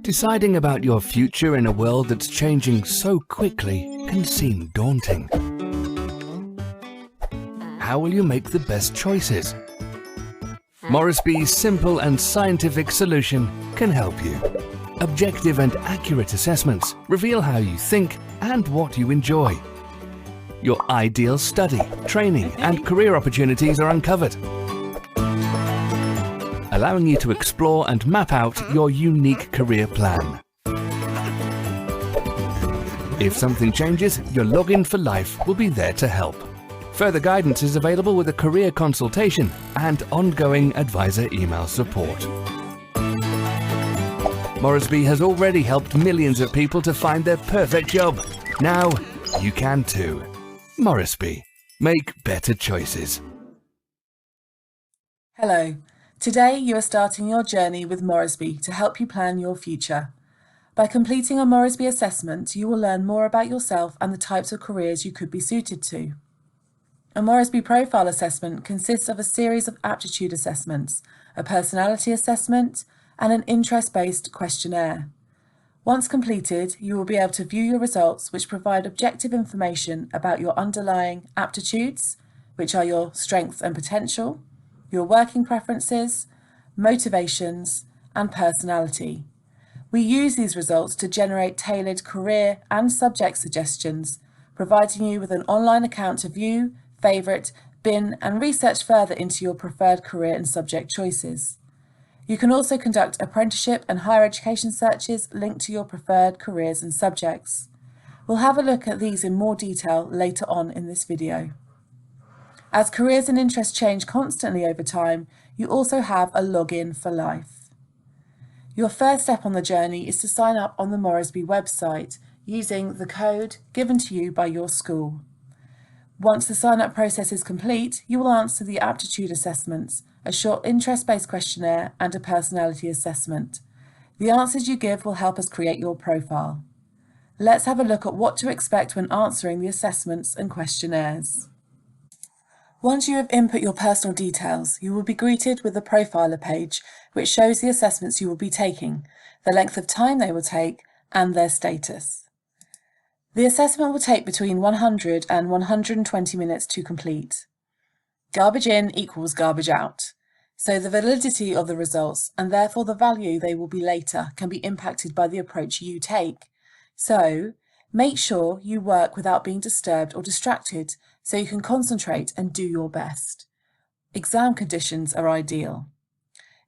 Deciding about your future in a world that's changing so quickly can seem daunting. How will you make the best choices? Morrisby's simple and scientific solution can help you. Objective and accurate assessments reveal how you think and what you enjoy. Your ideal study, training and career opportunities are uncovered, allowing you to explore and map out your unique career plan. If something changes, your login for life will be there to help. Further guidance is available with a career consultation and ongoing advisor email support. Morrisby has already helped millions of people to find their perfect job. Now you can too. Morrisby. Make better choices. Hello. Today you are starting your journey with Morrisby to help you plan your future. By completing a Morrisby assessment, you will learn more about yourself and the types of careers you could be suited to. A Morrisby Profile assessment consists of a series of aptitude assessments, a personality assessment, and an interest-based questionnaire. Once completed, you will be able to view your results, which provide objective information about your underlying aptitudes, which are your strengths and potential, your working preferences, motivations, and personality. We use these results to generate tailored career and subject suggestions, providing you with an online account to view, favourite, bin, and research further into your preferred career and subject choices. You can also conduct apprenticeship and higher education searches linked to your preferred careers and subjects. We'll have a look at these in more detail later on in this video. As careers and interests change constantly over time, you also have a login for life. Your first step on the journey is to sign up on the Morrisby website using the code given to you by your school. Once the sign-up process is complete, you will answer the aptitude assessments, a short interest-based questionnaire and a personality assessment. The answers you give will help us create your profile. Let's have a look at what to expect when answering the assessments and questionnaires. Once you have input your personal details, you will be greeted with the Profiler page, which shows the assessments you will be taking, the length of time they will take, and their status. The assessment will take between 100 and 120 minutes to complete. Garbage in equals garbage out, so the validity of the results and therefore the value they will be later can be impacted by the approach you take. So, make sure you work without being disturbed or distracted so you can concentrate and do your best. Exam conditions are ideal.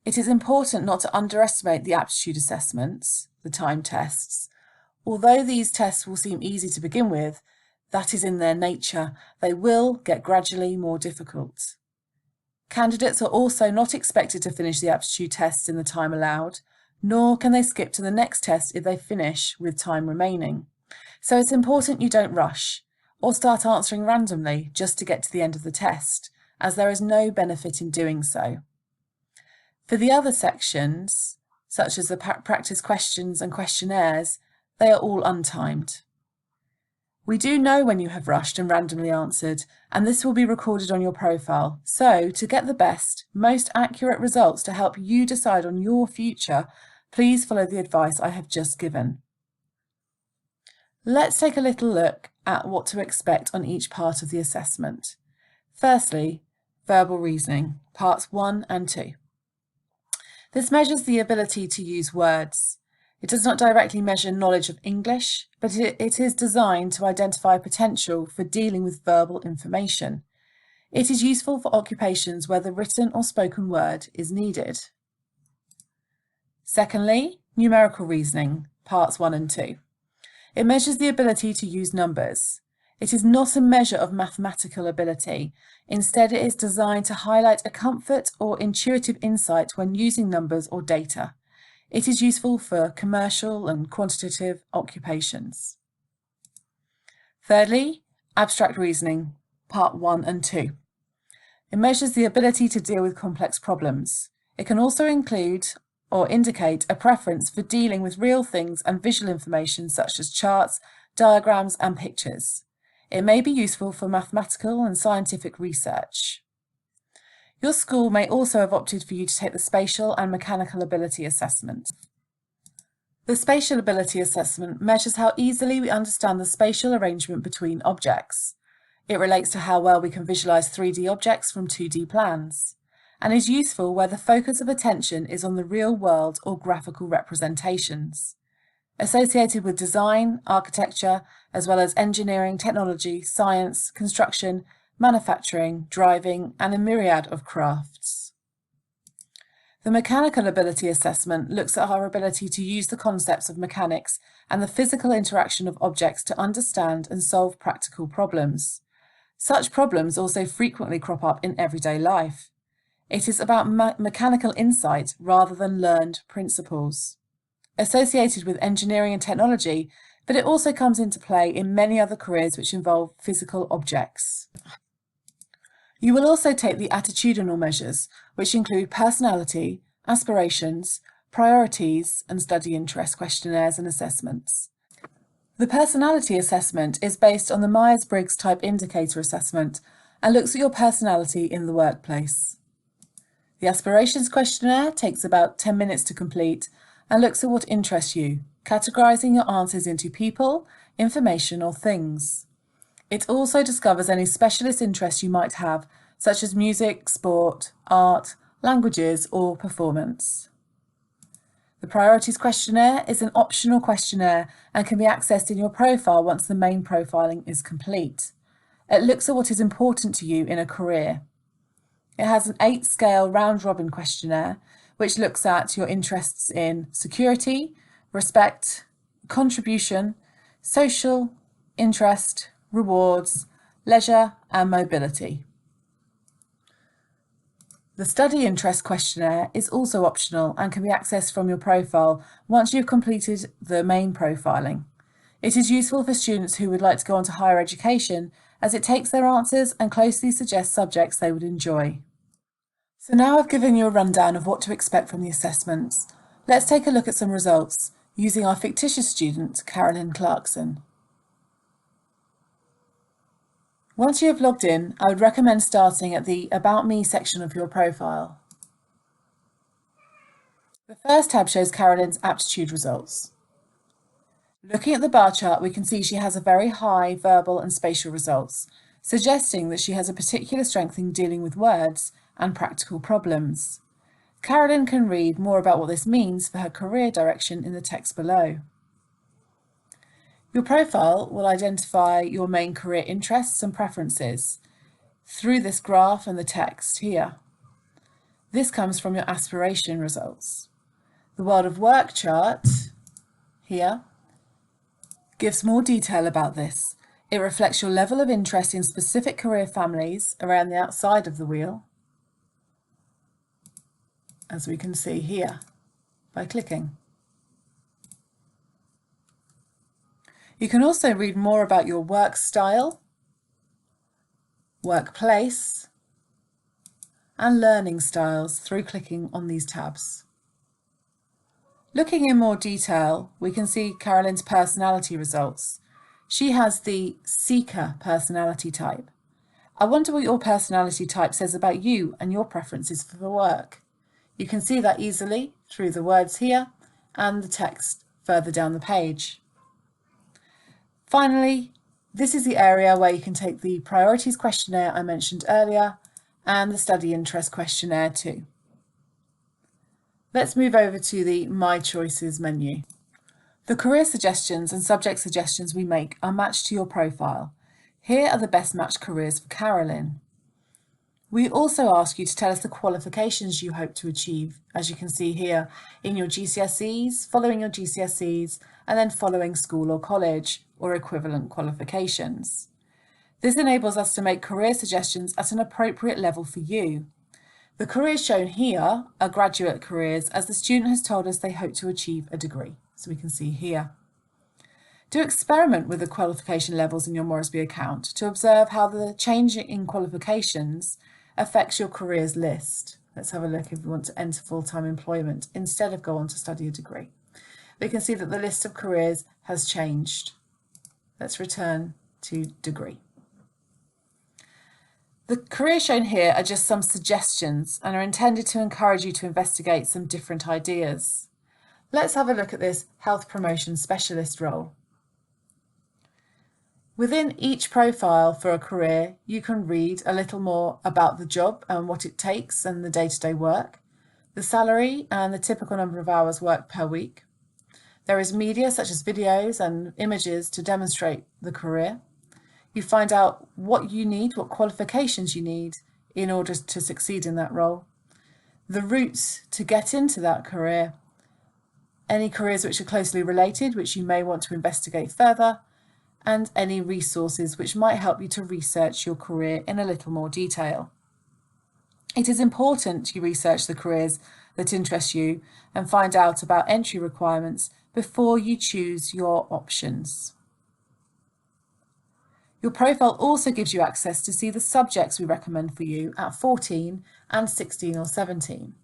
It is important not to underestimate the aptitude assessments, the time tests. Although these tests will seem easy to begin with, that is in their nature. They will get gradually more difficult. Candidates are also not expected to finish the aptitude tests in the time allowed, nor can they skip to the next test if they finish with time remaining. So it's important you don't rush or start answering randomly just to get to the end of the test, as there is no benefit in doing so. For the other sections, such as the practice questions and questionnaires, they are all untimed. We do know when you have rushed and randomly answered, and this will be recorded on your profile. So, to get the best, most accurate results to help you decide on your future, please follow the advice I have just given. Let's take a little look at what to expect on each part of the assessment. Firstly, verbal reasoning, parts 1 and 2. This measures the ability to use words. It does not directly measure knowledge of English, but it is designed to identify potential for dealing with verbal information. It is useful for occupations where the written or spoken word is needed. Secondly, numerical reasoning, parts 1 and 2. It measures the ability to use numbers. It is not a measure of mathematical ability. Instead, it is designed to highlight a comfort or intuitive insight when using numbers or data. It is useful for commercial and quantitative occupations. Thirdly, abstract reasoning, part 1 and 2. It measures the ability to deal with complex problems. It can also include or indicate a preference for dealing with real things and visual information such as charts, diagrams, and pictures. It may be useful for mathematical and scientific research. Your school may also have opted for you to take the Spatial and Mechanical Ability Assessment. The Spatial Ability Assessment measures how easily we understand the spatial arrangement between objects. It relates to how well we can visualize 3D objects from 2D plans, and is useful where the focus of attention is on the real world or graphical representations. Associated with design, architecture, as well as engineering, technology, science, construction, manufacturing, driving, and a myriad of crafts. The Mechanical Ability Assessment looks at our ability to use the concepts of mechanics and the physical interaction of objects to understand and solve practical problems. Such problems also frequently crop up in everyday life. It is about mechanical insight rather than learned principles. Associated with engineering and technology, but it also comes into play in many other careers which involve physical objects. You will also take the attitudinal measures, which include personality, aspirations, priorities, and study interest questionnaires and assessments. The personality assessment is based on the Myers-Briggs Type Indicator assessment and looks at your personality in the workplace. The aspirations questionnaire takes about 10 minutes to complete and looks at what interests you, categorising your answers into people, information, or things. It also discovers any specialist interests you might have, such as music, sport, art, languages, or performance. The Priorities questionnaire is an optional questionnaire and can be accessed in your profile once the main profiling is complete. It looks at what is important to you in a career. It has an 8-scale round-robin questionnaire, which looks at your interests in security, respect, contribution, social, interest, rewards, leisure, and mobility. The Study Interest questionnaire is also optional and can be accessed from your profile once you've completed the main profiling. It is useful for students who would like to go on to higher education, as it takes their answers and closely suggests subjects they would enjoy. So now I've given you a rundown of what to expect from the assessments. Let's take a look at some results using our fictitious student, Carolyn Clarkson. Once you have logged in, I would recommend starting at the About Me section of your profile. The first tab shows Carolyn's aptitude results. Looking at the bar chart, we can see she has a very high verbal and spatial results, suggesting that she has a particular strength in dealing with words and practical problems. Carolyn can read more about what this means for her career direction in the text below. Your profile will identify your main career interests and preferences through this graph and the text here. This comes from your aspiration results. The World of Work chart here gives more detail about this. It reflects your level of interest in specific career families around the outside of the wheel, as we can see here by clicking. You can also read more about your work style, workplace, and learning styles through clicking on these tabs. Looking in more detail, we can see Carolyn's personality results. She has the seeker personality type. I wonder what your personality type says about you and your preferences for work. You can see that easily through the words here and the text further down the page. Finally, this is the area where you can take the priorities questionnaire I mentioned earlier and the study interest questionnaire too. Let's move over to the My Choices menu. The career suggestions and subject suggestions we make are matched to your profile. Here are the best matched careers for Carolyn. We also ask you to tell us the qualifications you hope to achieve, as you can see here, in your GCSEs, following your GCSEs, and then following school or college, or equivalent qualifications. This enables us to make career suggestions at an appropriate level for you. The careers shown here are graduate careers, as the student has told us they hope to achieve a degree, so we can see here. Do experiment with the qualification levels in your Morrisby account to observe how the change in qualifications affects your careers list. Let's have a look if we want to enter full-time employment instead of go on to study a degree. We can see that the list of careers has changed. Let's return to degree. The careers shown here are just some suggestions and are intended to encourage you to investigate some different ideas. Let's have a look at this health promotion specialist role. Within each profile for a career, you can read a little more about the job and what it takes and the day-to-day work, the salary and the typical number of hours worked per week. There is media such as videos and images to demonstrate the career. You find out what you need, what qualifications you need in order to succeed in that role, the routes to get into that career, any careers which are closely related, which you may want to investigate further, and any resources which might help you to research your career in a little more detail. It is important you research the careers that interest you and find out about entry requirements before you choose your options. Your profile also gives you access to see the subjects we recommend for you at 14 and 16 or 17.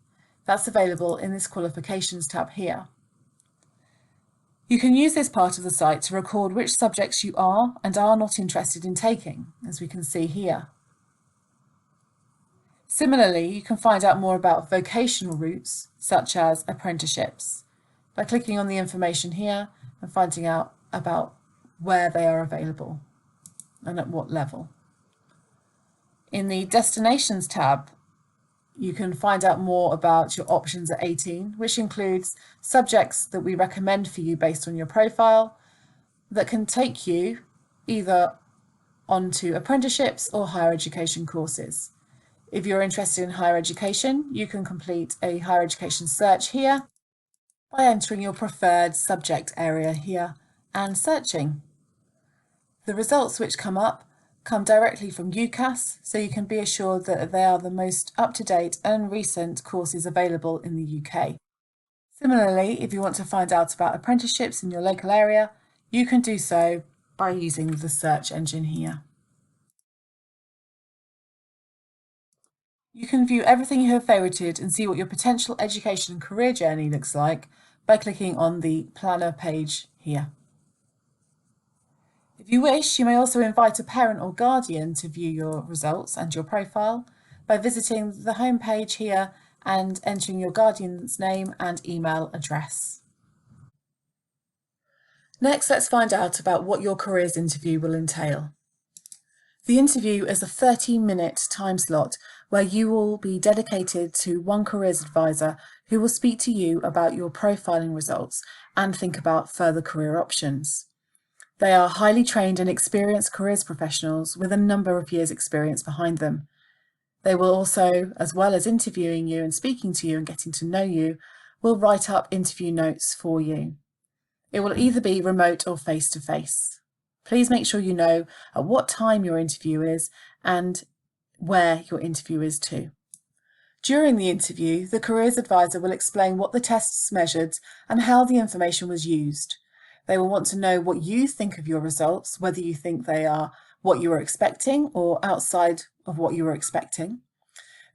That's available in this qualifications tab here. You can use this part of the site to record which subjects you are and are not interested in taking, as we can see here. Similarly, you can find out more about vocational routes, such as apprenticeships, by clicking on the information here and finding out about where they are available and at what level. In the Destinations tab, you can find out more about your options at 18, which includes subjects that we recommend for you based on your profile that can take you either onto apprenticeships or higher education courses. If you're interested in higher education, you can complete a higher education search here by entering your preferred subject area here and searching. The results which come up come directly from UCAS, so you can be assured that they are the most up-to-date and recent courses available in the UK. Similarly, if you want to find out about apprenticeships in your local area, you can do so by using the search engine here. You can view everything you have favorited and see what your potential education and career journey looks like by clicking on the planner page here. If you wish, you may also invite a parent or guardian to view your results and your profile by visiting the home page here and entering your guardian's name and email address. Next, let's find out about what your careers interview will entail. The interview is a 30-minute time slot where you will be dedicated to one careers advisor who will speak to you about your profiling results and think about further career options. They are highly trained and experienced careers professionals with a number of years' experience behind them. They will also, as well as interviewing you and speaking to you and getting to know you, will write up interview notes for you. It will either be remote or face-to-face. Please make sure you know at what time your interview is and where your interview is too. During the interview, the careers advisor will explain what the tests measured and how the information was used. They will want to know what you think of your results, whether you think they are what you were expecting or outside of what you were expecting.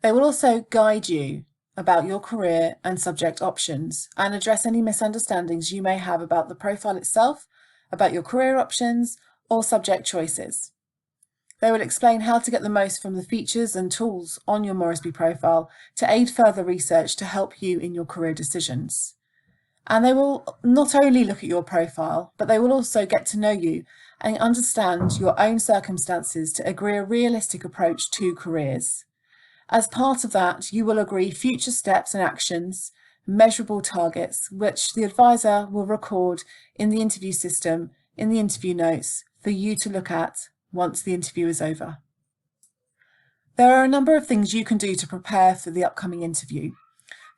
They will also guide you about your career and subject options and address any misunderstandings you may have about the profile itself, about your career options or subject choices. They will explain how to get the most from the features and tools on your Morrisby profile to aid further research to help you in your career decisions. And they will not only look at your profile, but they will also get to know you and understand your own circumstances to agree a realistic approach to careers. As part of that, you will agree future steps and actions, measurable targets, which the advisor will record in the interview system, in the interview notes, for you to look at once the interview is over. There are a number of things you can do to prepare for the upcoming interview.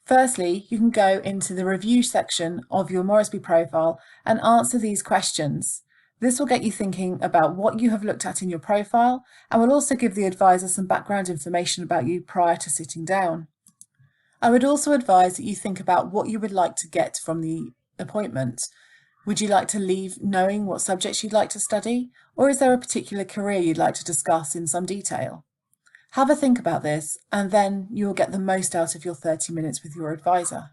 Firstly, you can go into the review section of your Morrisby profile and answer these questions. This will get you thinking about what you have looked at in your profile and will also give the advisor some background information about you prior to sitting down. I would also advise that you think about what you would like to get from the appointment. Would you like to leave knowing what subjects you'd like to study, or is there a particular career you'd like to discuss in some detail? Have a think about this, and then you will get the most out of your 30 minutes with your advisor.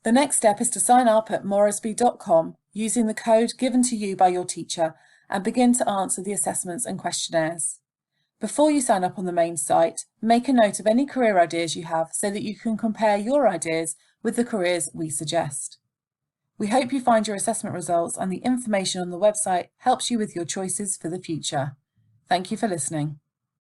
The next step is to sign up at morrisby.com using the code given to you by your teacher and begin to answer the assessments and questionnaires. Before you sign up on the main site, make a note of any career ideas you have so that you can compare your ideas with the careers we suggest. We hope you find your assessment results and the information on the website helps you with your choices for the future. Thank you for listening.